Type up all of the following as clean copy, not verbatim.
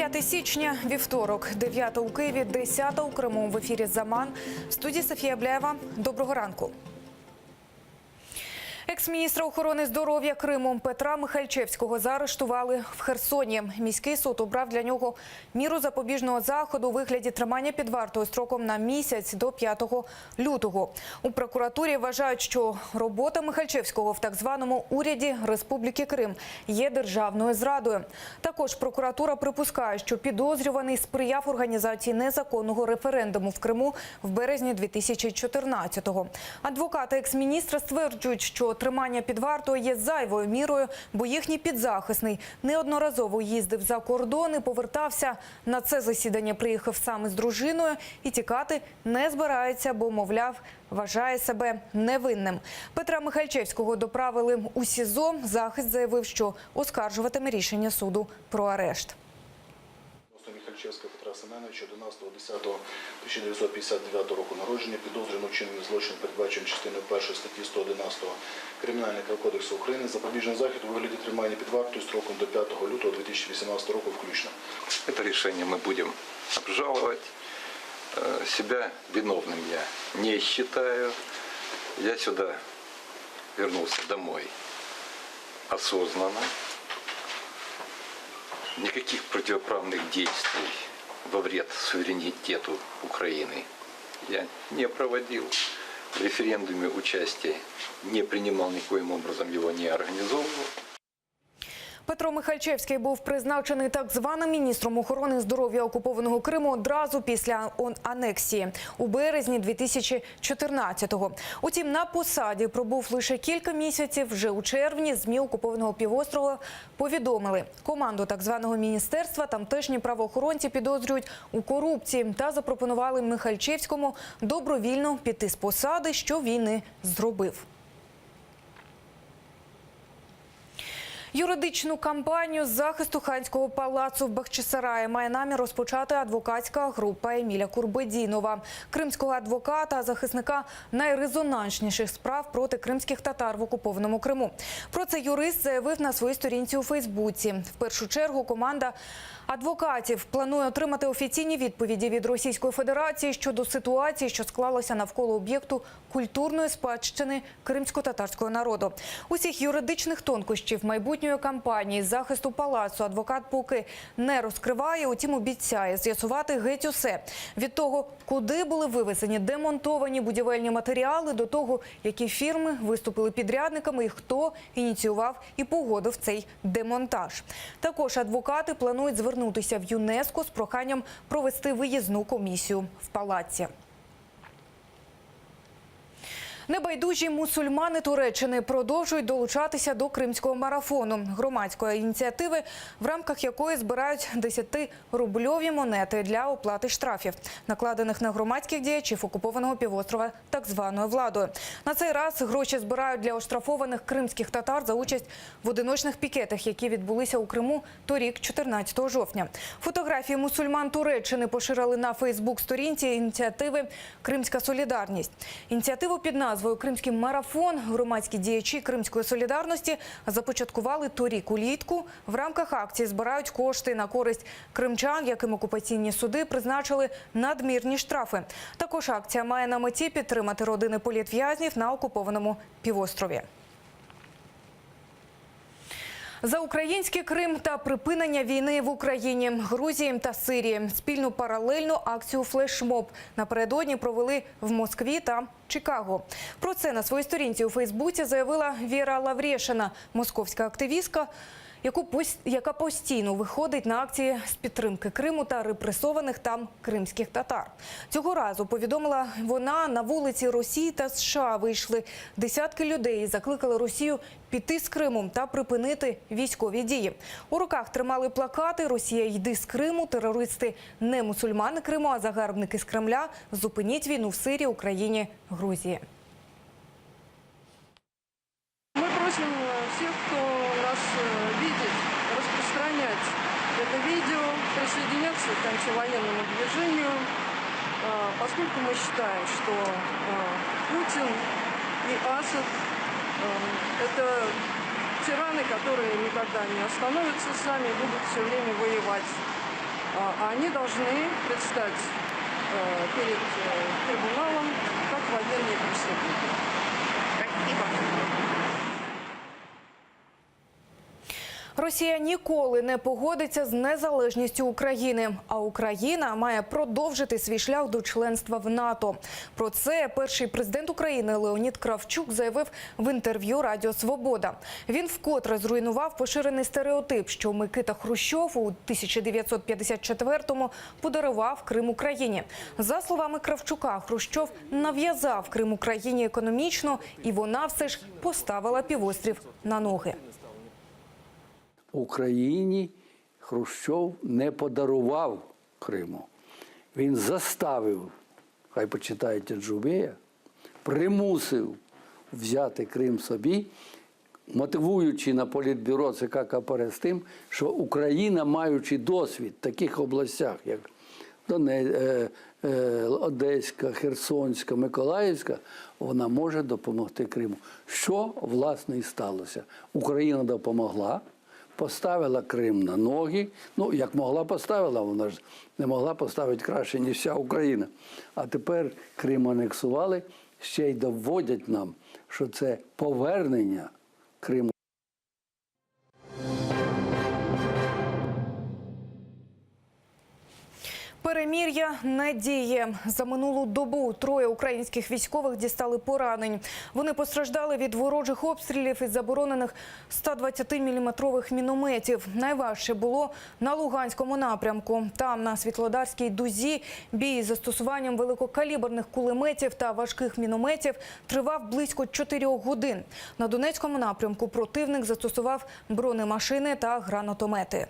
9 січня, вівторок, 9 у Києві, 10 у Криму. В ефірі «Заман». В студії Софія Бляєва. Доброго ранку. Екс-міністра охорони здоров'я Криму Петра Михальчевського заарештували в Херсоні. Міський суд обрав для нього міру запобіжного заходу у вигляді тримання під вартою строком на місяць до 5 лютого. У прокуратурі вважають, що робота Михальчевського в так званому уряді Республіки Крим є державною зрадою. Також прокуратура припускає, що підозрюваний сприяв організації незаконного референдуму в Криму в березні 2014-го. Адвокати екс-міністра стверджують, що тримання під вартою є зайвою мірою, бо їхній підзахисний неодноразово їздив за кордон і повертався. На це засідання приїхав сам із дружиною і тікати не збирається, бо, мовляв, вважає себе невинним. Петра Михальчевського доправили у СІЗО. Захист заявив, що оскаржуватиме рішення суду про арешт. Михальчевського Петра Семеновича 11.10.1959 року народження, підозрюваного вчинення злочин, передбачений частиною 1 статті 111 Кримінального кодексу України, запобіжний захід у вигляді тримання під вартою строком до 5 лютого 2018 року включно. Это решение мы будем обжаловать. Себя виновным я не считаю. Я сюда вернулся домой осознанно. Никаких противоправных действий во вред суверенитету Украины я не проводил. В референдуме участия не принимал, никоим образом его не организовывал. Петро Михальчевський був призначений так званим міністром охорони здоров'я окупованого Криму одразу після анексії у березні 2014-го. Утім, на посаді пробув лише кілька місяців. Вже у червні ЗМІ окупованого півострова повідомили, команду так званого міністерства тамтешні правоохоронці підозрюють у корупції та запропонували Михальчевському добровільно піти з посади, що він і зробив. Юридичну кампанію з захисту ханського палацу в Бахчисараї має намір розпочати адвокатська група Еміля Курбедінова, кримського адвоката, захисника найрезонансніших справ проти кримських татар в окупованому Криму. Про це юрист заявив на своїй сторінці у Фейсбуці. В першу чергу команда адвокатів планує отримати офіційні відповіді від Російської Федерації щодо ситуації, що склалося навколо об'єкту культурної спадщини кримсько-татарського народу. Усіх юридичних тонкощів майбутньої кампанії з захисту палацу адвокат поки не розкриває, утім обіцяє з'ясувати геть усе. Від того, куди були вивезені демонтовані будівельні матеріали, до того, які фірми виступили підрядниками і хто ініціював і погодив цей демонтаж. Також адвокати планують звернутися в ЮНЕСКО з проханням провести виїзну комісію в палаці. Небайдужі мусульмани Туреччини продовжують долучатися до кримського марафону, громадської ініціативи, в рамках якої збирають 10-рубльові монети для оплати штрафів, накладених на громадських діячів окупованого півострова так званою владою. На цей раз гроші збирають для оштрафованих кримських татар за участь в одиночних пікетах, які відбулися у Криму торік, 14 жовтня. Фотографії мусульман Туреччини поширили на Фейсбук-сторінці ініціативи «Кримська солідарність». Ініціативу під назвою «Кримський марафон» громадські діячі Кримської солідарності започаткували торік улітку. В рамках акції збирають кошти на користь кримчан, яким окупаційні суди призначили надмірні штрафи. Також акція має на меті підтримати родини політв'язнів на окупованому півострові. За український Крим та припинення війни в Україні, Грузії та Сирії. Спільну паралельну акцію «Флешмоб» напередодні провели в Москві та Чикаго. Про це на своїй сторінці у Фейсбуці заявила Віра Лаврешина, московська активістка, яка постійно виходить на акції з підтримки Криму та репресованих там кримських татар. Цього разу, повідомила вона, на вулиці Росії та США вийшли десятки людей і закликали Росію піти з Криму та припинити військові дії. У руках тримали плакати «Росія, йди з Криму», «Терористи не мусульмани Криму, а загарбники з Кремля», «Зупиніть війну в Сирії, Україні, Грузії». Мы просим всех, кто нас видит, распространять это видео, присоединяться к антивоенному движению, поскольку мы считаем, что Путин и Асад – это тираны, которые никогда не остановятся сами, будут все время воевать а они должны предстать перед трибуналом как военные преступники. Росія ніколи не погодиться з незалежністю України, а Україна має продовжити свій шлях до членства в НАТО. Про це перший президент України Леонід Кравчук заявив в інтерв'ю Радіо Свобода. Він вкотре зруйнував поширений стереотип, що Микита Хрущов у 1954-му подарував Крим Україні. За словами Кравчука, Хрущов нав'язав Крим Україні економічно, і вона все ж поставила півострів на ноги. Україні Хрущов не подарував Криму. Він заставив, хай почитають Джубея, примусив взяти Крим собі, мотивуючи на політбюро ЦК КПРС тим, що Україна, маючи досвід в таких областях, як Одеська, Херсонська, Миколаївська, вона може допомогти Криму. Що, власне, і сталося? Україна допомогла, поставила Крим на ноги. Ну, як могла поставила, вона ж не могла поставити краще, ніж вся Україна. А тепер Крим анексували, ще й доводять нам, що це повернення Криму. Перемір'я не діє. За минулу добу 3 українських військових дістали поранень. Вони постраждали від ворожих обстрілів із заборонених 120-мм мінометів. Найважче було на Луганському напрямку. Там, на Світлодарській дузі, бій з застосуванням великокаліберних кулеметів та важких мінометів тривав близько 4 годин. На Донецькому напрямку противник застосував бронемашини та гранатомети.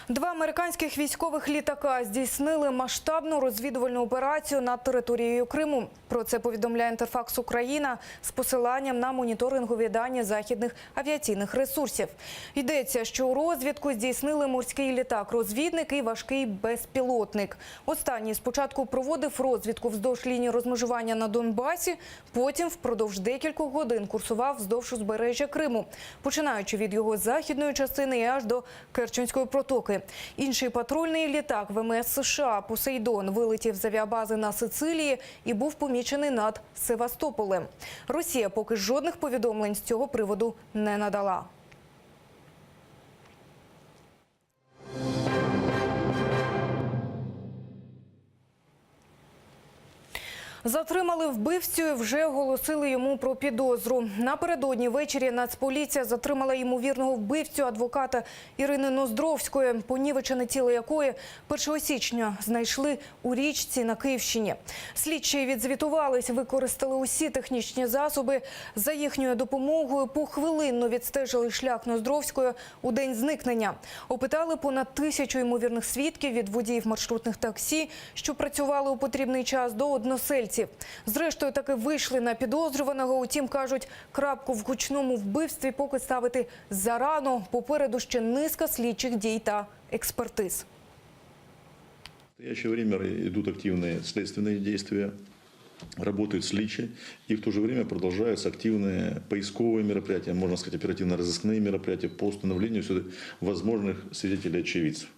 2 американських військових літака здійснили масштабну розвідувальну операцію над територією Криму. Про це повідомляє Інтерфакс Україна з посиланням на моніторингові дані західних авіаційних ресурсів. Йдеться, що у розвідку здійснили морський літак-розвідник і важкий безпілотник. Останній спочатку проводив розвідку вздовж лінії розмежування на Донбасі, потім впродовж декількох годин курсував вздовж узбережжя Криму, починаючи від його західної частини і аж до Керченської протоки. Інший патрульний літак ВМС США «Посейдон» вилетів з авіабази на Сицилії і був помічений над Севастополем. Росія поки жодних повідомлень з цього приводу не надала. Затримали вбивцю і вже оголосили йому про підозру. Напередодні ввечері Нацполіція затримала ймовірного вбивцю адвоката Ірини Ноздровської, понівечене тіло якої 1 січня знайшли у річці на Київщині. Слідчі відзвітувались, використали усі технічні засоби. За їхньою допомогою похвилинно відстежили шлях Ноздровської у день зникнення. Опитали понад 1000 ймовірних свідків від водіїв маршрутних таксі, що працювали у потрібний час, до односельців. Зрештою, таки вийшли на підозрюваного. Утім, кажуть, крапку в гучному вбивстві поки ставити зарано. Попереду ще низка слідчих дій та експертиз. В настоящее время идут активные следственные действия, работают слідчі, и в то же время продолжаются активные поисковые мероприятия, можно сказать, оперативно-розыскные мероприятия по установлению возможных свидетелей очевидцев.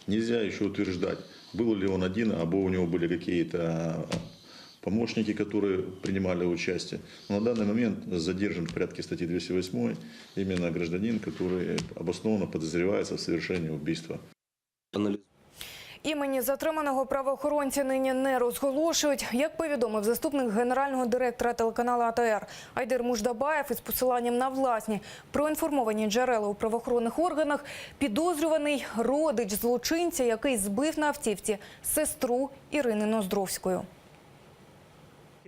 Нельзя еще утверждать, был ли он один, або у него были какие-то помощники, которые принимали участие. Но на данный момент задержан в порядке статьи 208 именно гражданин, который обоснованно подозревается в совершении убийства. Імені затриманого правоохоронці нині не розголошують. Як повідомив заступник генерального директора телеканалу АТР Айдир Муждабаєв із посиланням на власні проінформовані джерела у правоохоронних органах, підозрюваний родич злочинця, який збив на автівці сестру Ірини Ноздровської.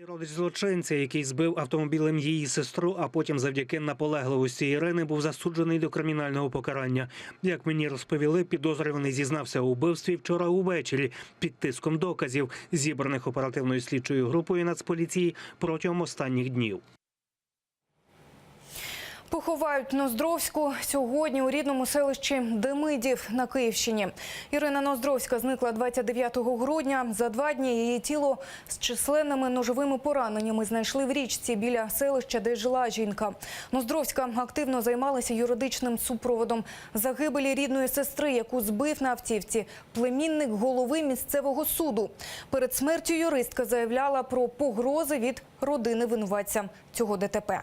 Родич злочинця, який збив автомобілем її сестру, а потім завдяки наполегливості Ірини був засуджений до кримінального покарання. Як мені розповіли, підозрюваний зізнався у вбивстві вчора увечері під тиском доказів, зібраних оперативною слідчою групою Нацполіції протягом останніх днів. Поховають Ноздровську сьогодні у рідному селищі Демидів на Київщині. Ірина Ноздровська зникла 29 грудня. За 2 дні її тіло з численними ножовими пораненнями знайшли в річці біля селища, де жила жінка. Ноздровська активно займалася юридичним супроводом загибелі рідної сестри, яку збив на автівці племінник голови місцевого суду. Перед смертю юристка заявляла про погрози від родини винуватця цього ДТП.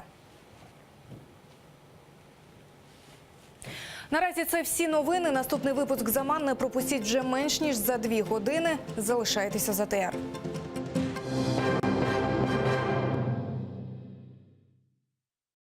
Наразі це всі новини. Наступний випуск «Заман» не пропустіть вже менш ніж за 2 години. Залишайтеся з АТР.